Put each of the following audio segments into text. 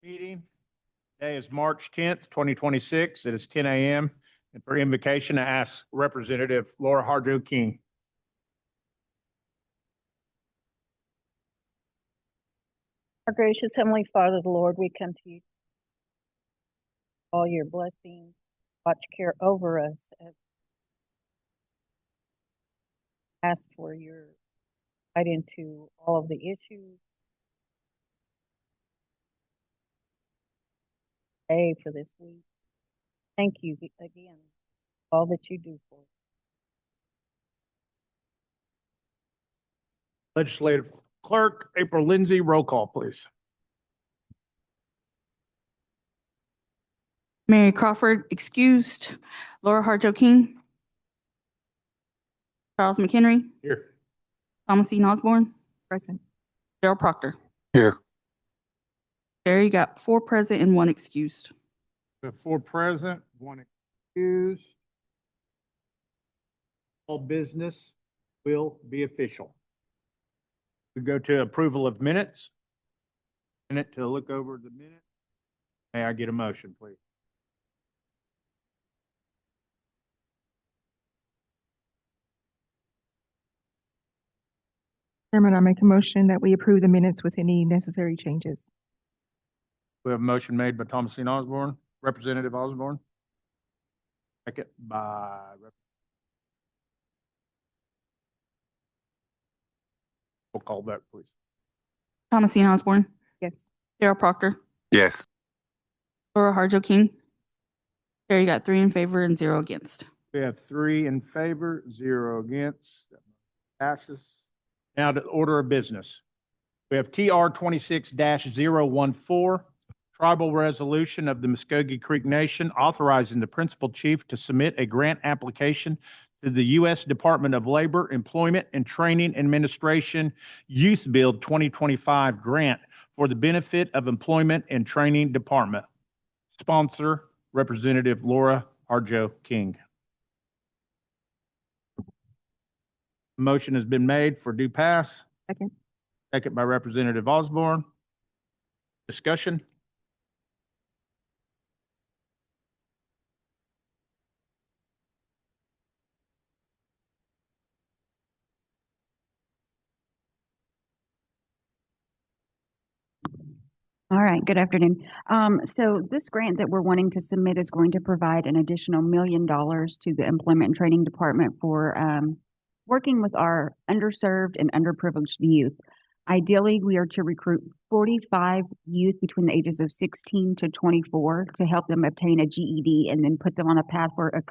Meeting. Today is March 10th, 2026. It is 10 a.m. And for invocation, I ask Representative Laura Harjo King. Our gracious Heavenly Father, the Lord, we come to you. All your blessings, watch care over us. Ask for your light into all of the issues. Pray for this week. Thank you again for all that you do for us. Legislative Clerk April Lindsey, roll call, please. Mary Crawford, excused. Laura Harjo King. Charles McHenry. Here. Thomasine Osborne. Present. Daryl Proctor. Here. There you got 4 present and 1 excused. We have 4 present, 1 excused. All business will be official. We go to approval of minutes. Minute to look over the minute. May I get a motion, please? Chairman, I make a motion that we approve the minutes with any necessary changes. We have a motion made by Thomasine Osborne, Representative Osborne. Second by We'll call that, please. Thomasine Osborne. Yes. Daryl Proctor. Yes. Laura Harjo King. There you got 3 in favor and 0 against. We have 3 in favor, 0 against. That passes. Now to order of business. We have TR 26-014, tribal resolution of the Muskogee Creek Nation authorizing the principal chief to submit a grant application to the U.S. Department of Labor, Employment and Training Administration Youth Build 2025 grant for the benefit of Employment and Training Department. Sponsor, Representative Laura Harjo King. Motion has been made for due pass. Second. Second by Representative Osborne. Discussion? All right, good afternoon. So this grant that we're wanting to submit is going to provide an additional $1 million to the Employment and Training Department for working with our underserved and underprivileged youth. Ideally, we are to recruit 45 youth between the ages of 16 to 24 to help them obtain a GED and then put them on a path for a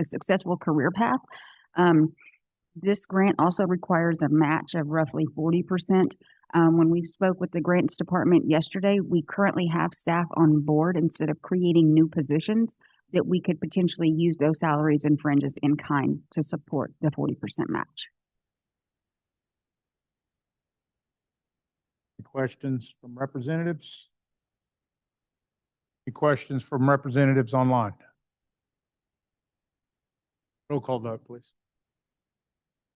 successful career path. This grant also requires a match of roughly 40%. When we spoke with the grants department yesterday, we currently have staff on board instead of creating new positions that we could potentially use those salaries and fringes in kind to support the 40% match. Any questions from representatives? Any questions from representatives online? Roll call vote, please.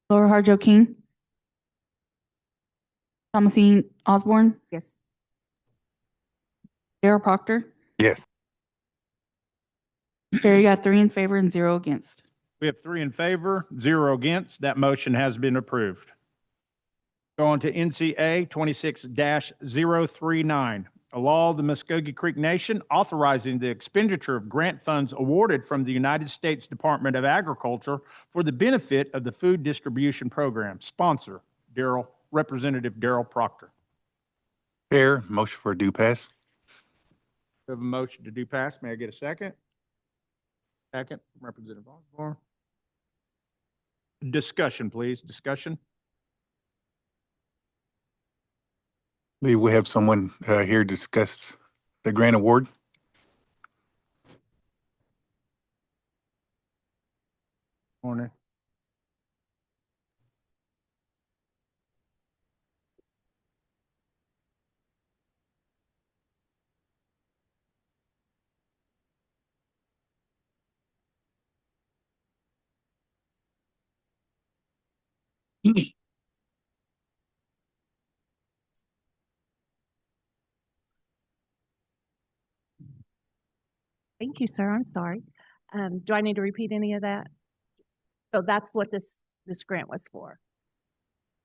Laura Harjo King. Thomasine Osborne. Yes. Daryl Proctor. Yes. There you got 3 in favor and 0 against. We have 3 in favor, 0 against. That motion has been approved. Go on to NCA 26-039, a law of the Muskogee Creek Nation authorizing the expenditure of grant funds awarded from the United States Department of Agriculture for the benefit of the Food Distribution Program. Sponsor, Representative Daryl Proctor. Chair, motion for due pass. We have a motion to do pass. May I get a second? Second, Representative Osborne. Discussion, please. Discussion. I believe we have someone here to discuss the grant award. Morning. Thank you, sir. I'm sorry. Do I need to repeat any of that? So that's what this grant was for.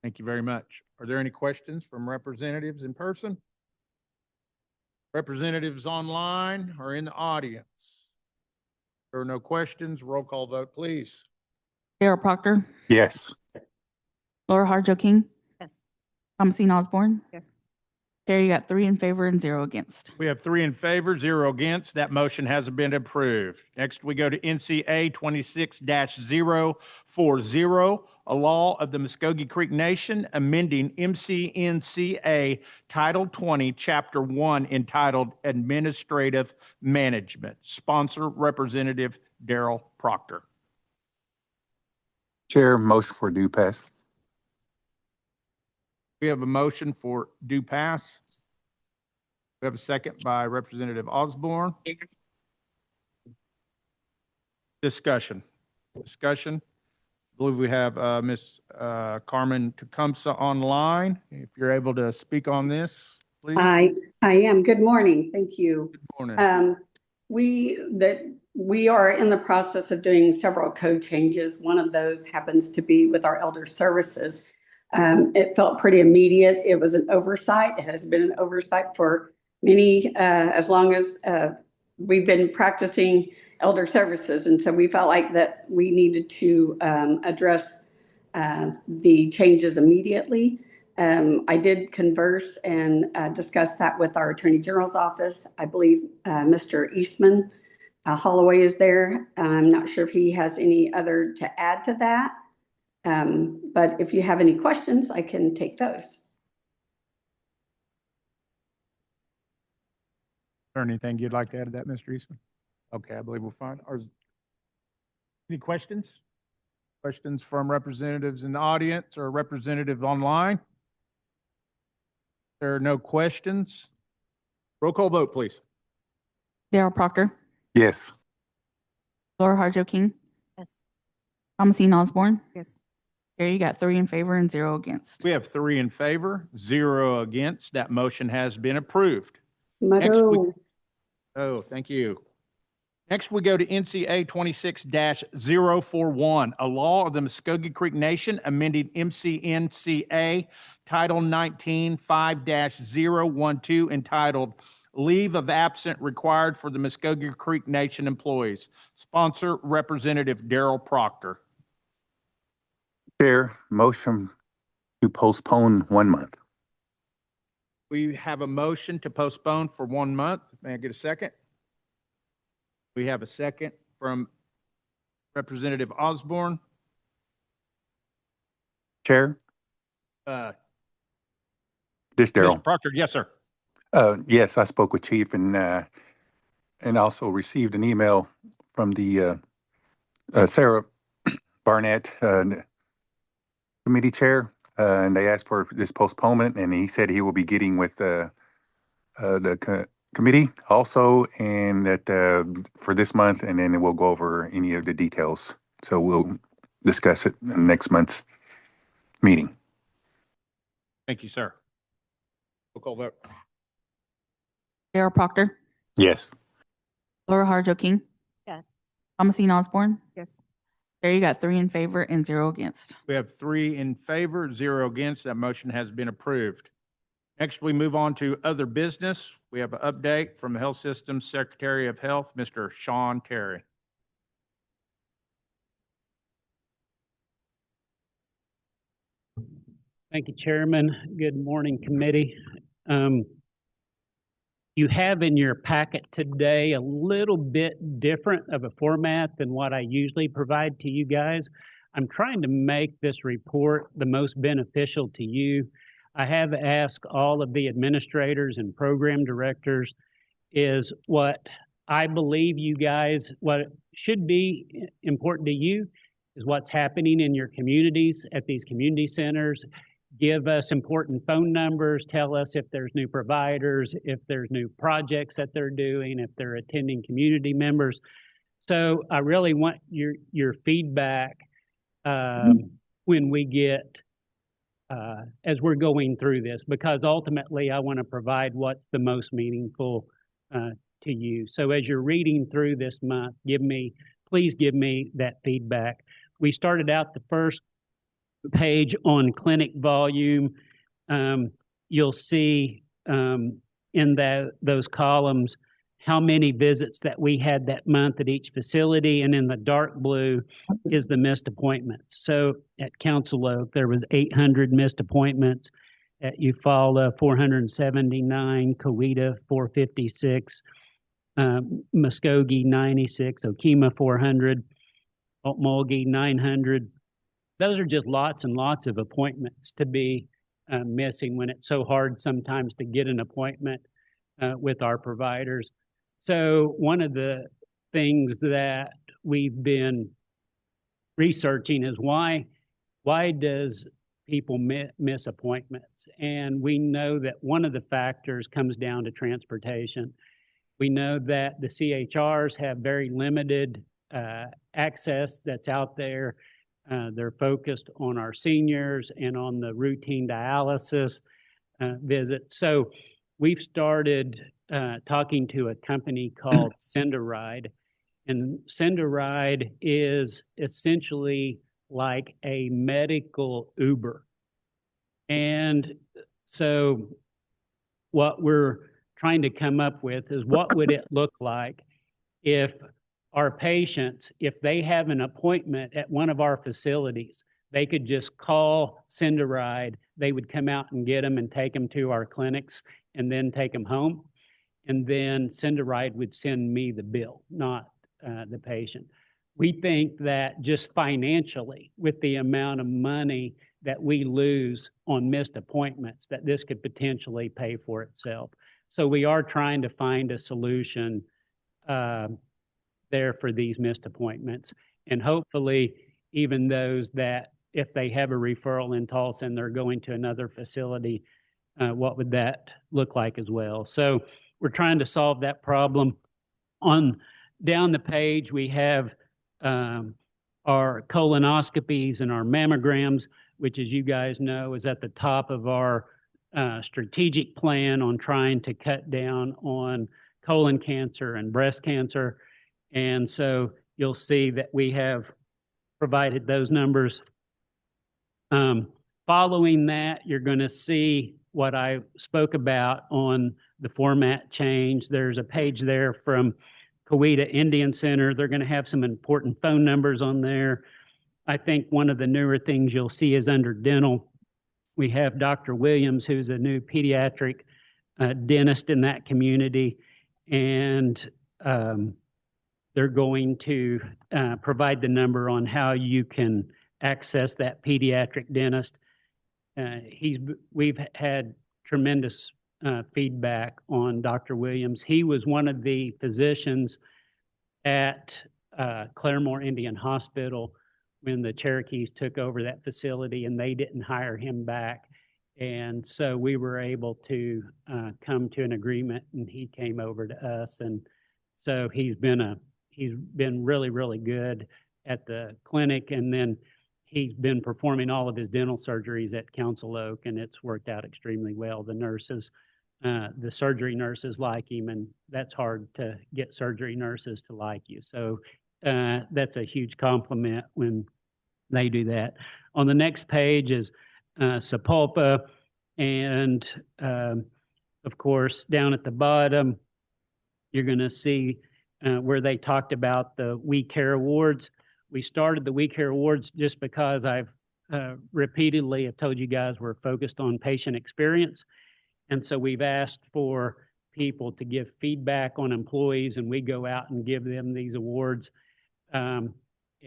Thank you very much. Are there any questions from representatives in person? Representatives online or in the audience? There are no questions. Roll call vote, please. Darrell Proctor, Yes. Laura Harjo King, Yes. Thomasine Osborne. Yes. Chair, you got 3 in favor and 0 against. We have 3 in favor, 0 against. That motion has been approved. Next, we go to NCA 26-040, a law of the Muskogee Creek Nation amending MCNCA Title 20, Chapter 1, entitled Administrative Management. Sponsor, Representative Darrell Proctor. Chair, motion for due pass. We have a motion for due pass. We have a second by Representative Osborne. Discussion. I believe we have Ms. Carmen Tecumseh online. If you're able to speak on this, please. I am. Good morning. Thank you. Good morning. We are in the process of doing several code changes. One of those happens to be with our elder services. It felt pretty immediate. It was an oversight. It has been an oversight for many, as long as we've been practicing elder services. And so we felt like that we needed to address the changes immediately. I did converse and discuss that with our Attorney General's office. I believe Mr. Eastman Holloway is there. I'm not sure if he has any other to add to that. But if you have any questions, I can take those. Is there anything you'd like to add to that, Mr. Eastman? Okay, I believe we're fine. Any questions? Questions from representatives in the audience or representatives online? There are no questions. Roll call vote, please. Darrell Proctor, Yes. Laura Harjo King, Yes. Thomasine Osborne. Yes. Chair, you got 3 in favor and 0 against. We have 3 in favor, 0 against. That motion has been approved. Mado. Thank you. Next, we go to NCA 26-041, a law of the Muskogee Creek Nation amending MCNCA Title 19 5-012 entitled Leave of Absence Required for the Muskogee Creek Nation Employees. Sponsor, Representative Darrell Proctor. Chair, motion to postpone 1 month. We have a motion to postpone for 1 month. May I get a second? We have a second from Representative Osborne. Chair, this Darrell. Mr. Proctor, yes, sir. Yes, I spoke with Chief and also received an email from the Sarah Barnett committee chair, and they asked for this postponement, and he said he will be getting with the committee also, and that for this month, and then we'll go over any of the details. So we'll discuss it in next month's meeting. Thank you, sir. Roll call vote. Darrell Proctor, Yes. Laura Harjo King, Yes. Thomasine Osborne. Yes. Chair, you got 3 in favor and 0 against. We have 3 in favor, 0 against. That motion has been approved. Next, we move on to other business. We have an update from the Health Systems Secretary of Health, Mr. Shawn Terry. Thank you, Chairman. Good morning, committee. You have in your packet today a little bit different of a format than what I usually provide to you guys. I'm trying to make this report the most beneficial to you. I have asked all of the administrators and program directors is what I believe you guys, what should be important to you is what's happening in your communities at these community centers. Give us important phone numbers, tell us if there's new providers, if there's new projects that they're doing, if they're attending community members. So I really want your feedback when we get, as we're going through this, because ultimately I want to provide what's the most meaningful to you. So as you're reading through this month, please give me that feedback. We started out the first page on clinic volume. You'll see in those columns how many visits that we had that month at each facility, and in the dark blue is the missed appointments. So at Council Oak, there was 800 missed appointments. At Eufaula, 479, Coweta, 456, Muskogee, 96, Okemah, 400, Mulgee, 900. Those are just lots and lots of appointments to be missing when it's so hard sometimes to get an appointment with our providers. So one of the things that we've been researching is why does people miss appointments? And we know that one of the factors comes down to transportation. We know that the CHRs have very limited access that's out there. They're focused on our seniors and on the routine dialysis visits. So we've started talking to a company called SenderRide. And SenderRide is essentially like a medical Uber. And so what we're trying to come up with is what would it look like if our patients, if they have an appointment at one of our facilities, they could just call SenderRide, they would come out and get them and take them to our clinics and then take them home. And then SenderRide would send me the bill, not the patient. We think that just financially, with the amount of money that we lose on missed appointments, that this could potentially pay for itself. So we are trying to find a solution there for these missed appointments. And hopefully even those that, if they have a referral in Tulsa and they're going to another facility, what would that look like as well? So we're trying to solve that problem. On down the page, we have our colonoscopies and our mammograms, which, as you guys know, is at the top of our strategic plan on trying to cut down on colon cancer and breast cancer. And so you'll see that we have provided those numbers. Following that, you're going to see what I spoke about on the format change. There's a page there from Coweta Indian Center. They're going to have some important phone numbers on there. I think one of the newer things you'll see is under dental. We have Dr. Williams, who's a new pediatric dentist in that community, and they're going to provide the number on how you can access that pediatric dentist. We've had tremendous feedback on Dr. Williams. He was one of the physicians at Claremore Indian Hospital when the Cherokees took over that facility, and they didn't hire him back. And so we were able to come to an agreement, and he came over to us. And so he's been really, really good at the clinic. And then he's been performing all of his dental surgeries at Council Oak, and it's worked out extremely well. The nurses, the surgery nurses like him, and that's hard to get surgery nurses to like you. So that's a huge compliment when they do that. On the next page is Sapulpa, and of course, down at the bottom, you're going to see where they talked about the We Care Awards. We started the We Care Awards just because I've repeatedly have told you guys we're focused on patient experience. And so we've asked for people to give feedback on employees, and we go out and give them these awards.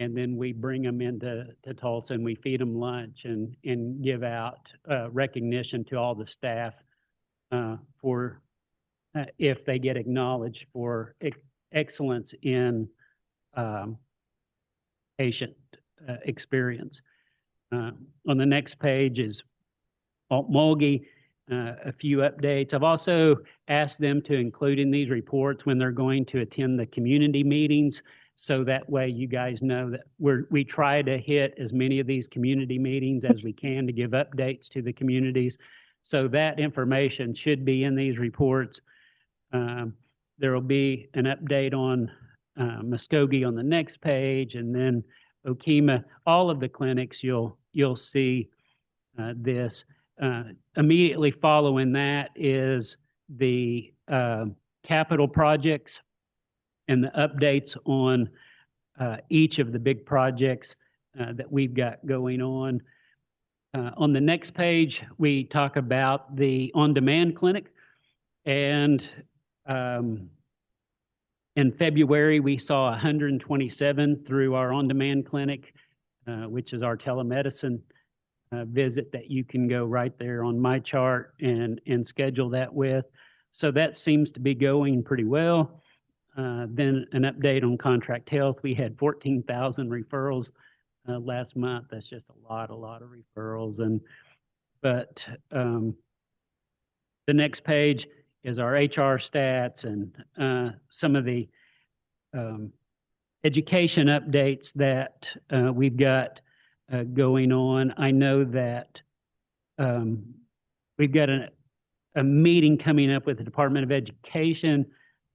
And then we bring them into Tulsa, and we feed them lunch and give out recognition to all the staff for if they get acknowledged for excellence in patient experience. On the next page is Mulgee, a few updates. I've also asked them to include in these reports when they're going to attend the community meetings, so that way you guys know that we try to hit as many of these community meetings as we can to give updates to the communities. So that information should be in these reports. There will be an update on Muskogee on the next page, and then Okemah. All of the clinics, you'll see this. Immediately following that is the capital projects and the updates on each of the big projects that we've got going on. On the next page, we talk about the on-demand clinic. And in February, we saw 127 through our on-demand clinic, which is our telemedicine visit that you can go right there on my chart and schedule that with. So that seems to be going pretty well. Then an update on contract health. We had 14,000 referrals last month. That's just a lot of referrals. But the next page is our HR stats and some of the education updates that we've got going on. I know that we've got a meeting coming up with the Department of Education,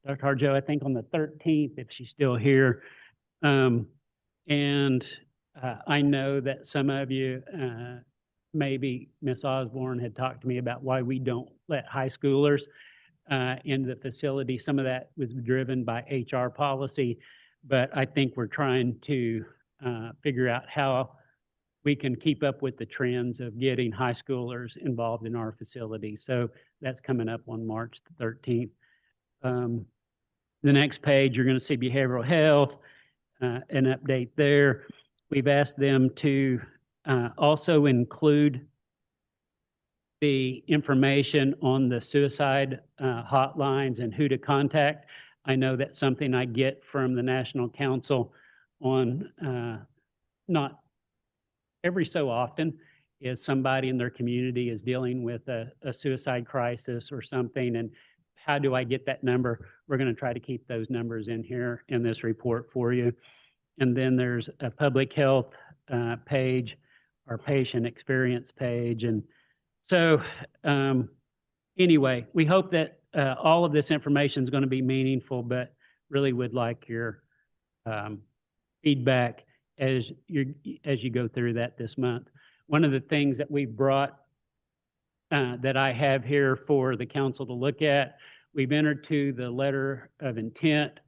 Dr. Harjo, I think on the 13th, if she's still here. And I know that some of you, maybe Miss Osborne had talked to me about why we don't let high schoolers in the facility. Some of that was driven by HR policy, but I think we're trying to figure out how we can keep up with the trends of getting high schoolers involved in our facility. So that's coming up on March the 13th. The next page, you're going to see behavioral health, an update there. We've asked them to also include the information on the suicide hotlines and who to contact. I know that's something I get from the National Council on not every so often, is somebody in their community is dealing with a suicide crisis or something, and how do I get that number? We're going to try to keep those numbers in here in this report for you. And then there's a public health page, our patient experience page. And so anyway, we hope that all of this information is going to be meaningful, but really would like your feedback as you go through that this month. One of the things that we brought that I have here for the council to look at, we've entered to the letter of intent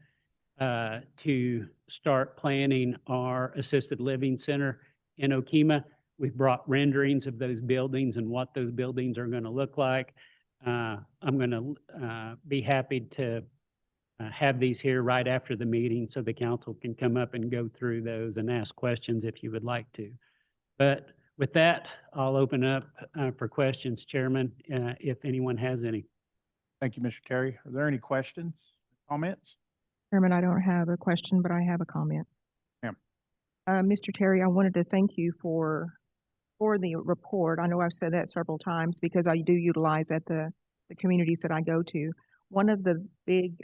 to start planning our assisted living center in Okemah. We've brought renderings of those buildings and what those buildings are going to look like. I'm going to be happy to have these here right after the meeting so the council can come up and go through those and ask questions if you would like to. But with that, I'll open up for questions, Chairman, if anyone has any. Thank you, Mr. Terry. Are there any questions, comments? Chairman, I don't have a question, but I have a comment. Ma'am. Mr. Terry, I wanted to thank you for the report. I know I've said that several times because I do utilize at the communities that I go to. One of the big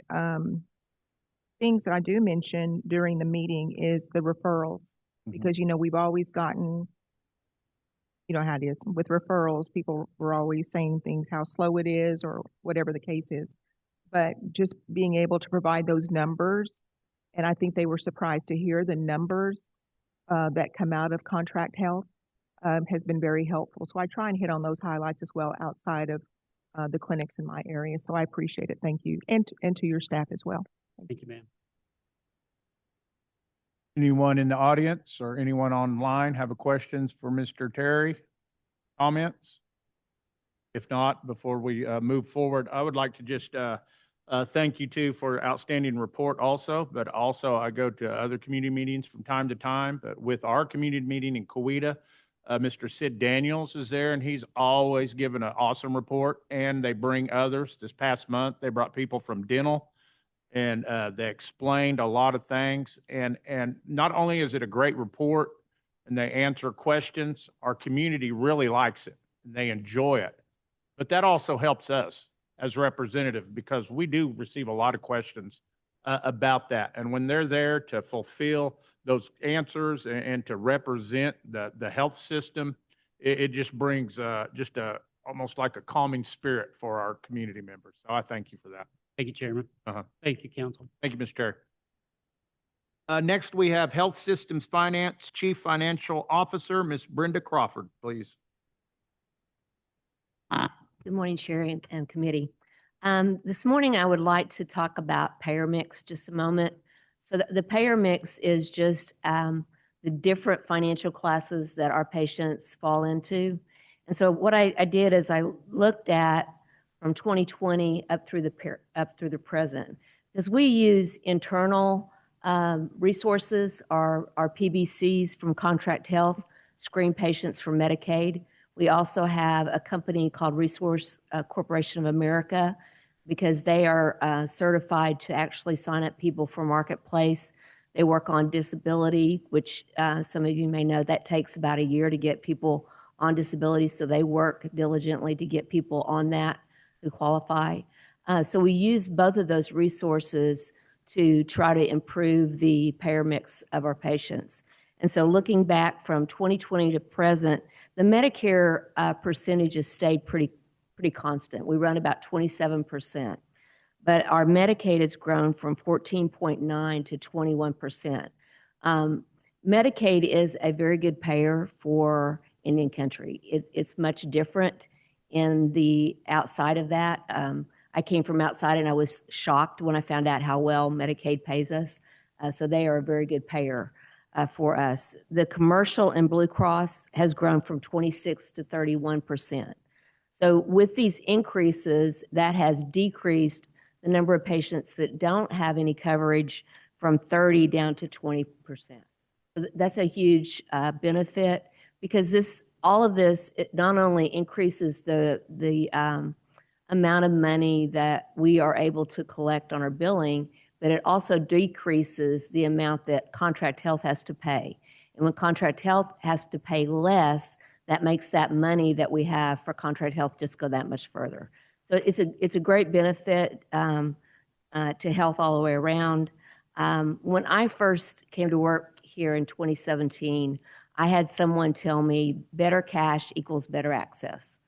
things that I do mention during the meeting is the referrals, because, you know, we've always gotten, you know how it is with referrals, people were always saying things, how slow it is or whatever the case is. But just being able to provide those numbers, and I think they were surprised to hear the numbers that come out of contract health has been very helpful. So I try and hit on those highlights as well outside of the clinics in my area. So I appreciate it. Thank you. And to your staff as well. Thank you, ma'am. Anyone in the audience or anyone online have a questions for Mr. Terry? Comments? If not, before we move forward, I would like to just thank you too for outstanding report also, but also I go to other community meetings from time to time, but with our community meeting in Coweta, Mr. Sid Daniels is there, and he's always given an awesome report, and they bring others. This past month, they brought people from dental, and they explained a lot of things. And not only is it a great report and they answer questions, our community really likes it. And they enjoy it. But that also helps us as representative because we do receive a lot of questions about that. And when they're there to fulfill those answers and to represent the health system, it just brings almost like a calming spirit for our community members. So I thank you for that. Thank you, Chairman. Thank you, Council. Thank you, Mr. Terry. Next, we have Health Systems Finance Chief Financial Officer, Ms. Brenda Crawford, please. Good morning, Chair and committee. This morning, I would like to talk about payer mix just a moment. So the payer mix is just the different financial classes that our patients fall into. And so what I did is I looked at from 2020 up through the present, because we use internal resources, our PBCs from Contract Health, screen patients for Medicaid. We also have a company called Resource Corporation of America, because they are certified to actually sign up people for Marketplace. They work on disability, which some of you may know that takes about a year to get people on disability. So they work diligently to get people on that who qualify. So we use both of those resources to try to improve the payer mix of our patients. And so looking back from 2020 to present, the Medicare percentage has stayed pretty constant. We run about 27%, but our Medicaid has grown from 14.9 to 21%. Medicaid is a very good payer for Indian country. It's much different in the outside of that. I came from outside and I was shocked when I found out how well Medicaid pays us. So they are a very good payer for us. The commercial and Blue Cross has grown from 26 to 31%. So with these increases, that has decreased the number of patients that don't have any coverage from 30 down to 20%. So that's a huge benefit, because all of this, it not only increases the amount of money that we are able to collect on our billing, but it also decreases the amount that Contract Health has to pay. And when Contract Health has to pay less, that makes that money that we have for Contract Health just go that much further. So it's a great benefit to health all the way around. When I first came to work here in 2017, I had someone tell me better cash equals better access.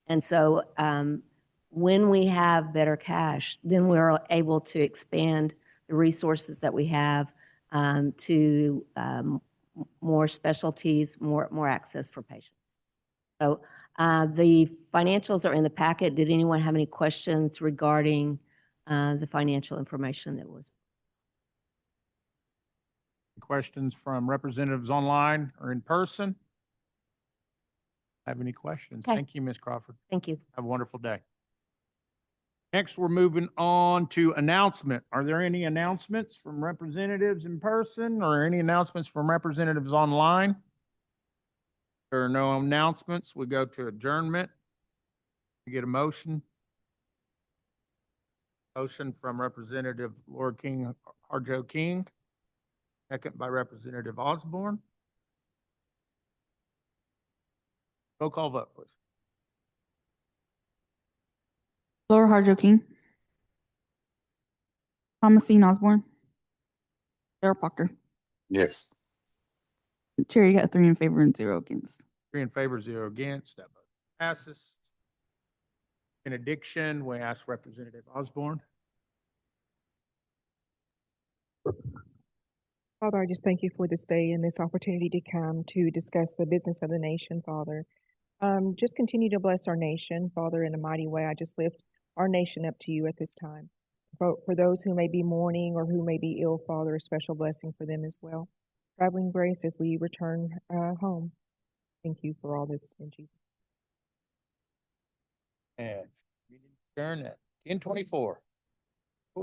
And so when we have better cash, then we're able to expand the resources that we have to more specialties, more access for patients. So the financials are in the packet. Did anyone have any questions regarding the financial information that was? Questions from representatives online or in person? Have any questions? Okay. Thank you, Ms. Crawford. Thank you. Have a wonderful day. Next, we're moving on to announcement. Are there any announcements from representatives in person or any announcements from representatives online? There are no announcements. We go to adjournment. We get a motion. Motion from Representative Laura King, Harjo King. Second by Representative Osborne. Roll call vote, please. Laura Harjo King. Thomasine Osborne. Sarah Proctor. Yes. Chair, you got 3 in favor and 0 against. 3 in favor, 0 against. That vote passes. Benediction, we ask Representative Osborne. Father, I just thank you for this day and this opportunity to come to discuss the business of the nation, Father. Just continue to bless our nation, Father, in a mighty way. I just lift our nation up to you at this time. For those who may be mourning or who may be ill, Father, a special blessing for them as well. Traveling grace as we return home. Thank you for all this in Jesus. And meeting adjourned at 10:24. Oh.